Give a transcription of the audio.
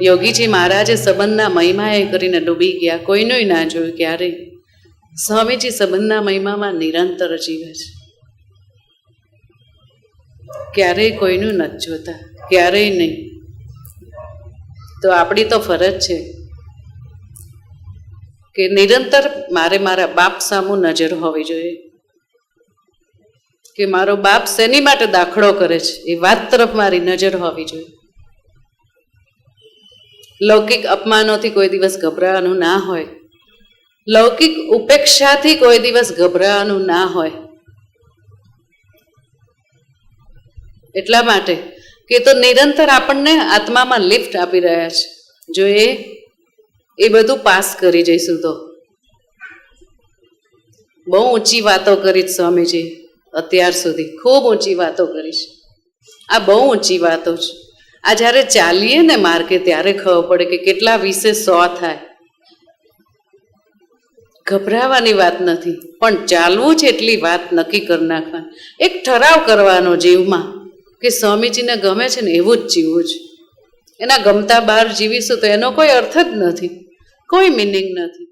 યોગીજી મહારાજે સંબંધના મહિમાએ કરીને ડૂબી ગયા, કોઈનું ના જોયું ક્યારેય. સ્વામીજી સંબંધના મહિમામાં નિરંતર જીવે છે, ક્યારેય કોઈનું નથી જોતા, ક્યારેય નહીં. તો આપણી તો ફરજ છે કે નિરંતર મારે મારા બાપ સામું નજર હોવી જોઈએ, કે મારો બાપ શેની માટે દાખલો કરે છે એ વાત તરફ મારી નજર હોવી જોઈએ. લૌકિક અપમાનોથી કોઈ દિવસ ગભરાવાનું ના હોય, લૌકિક ઉપેક્ષાથી કોઈ દિવસ ગભરાવાનું ના હોય. એટલા માટે કે તો નિરંતર આપણને આત્મામાં લિફ્ટ આપી રહ્યા છે. જો એ બધું પાસ કરી જઈશું તો. બહુ ઊંચી વાતો કરી સ્વામીજી અત્યાર સુધી, ખૂબ ઊંચી વાતો કરીશ. આ બહુ ઊંચી વાતો છે. આ જ્યારે ચાલીએ ને માર્ગે ત્યારે ખબર પડે કે કેટલા 20 100 થાય. ગભરાવાની વાત નથી, પણ ચાલવું છે એટલી વાત નક્કી કરી નાખવાની. એક ઠરાવ કરવાનો જીવમાં કે સ્વામીજીને ગમે છે ને એવું જ જીવવું છે. એના ગમતા બહાર જીવીશું તો એનો કોઈ અર્થ જ નથી, કોઈ મિનિંગ નથી.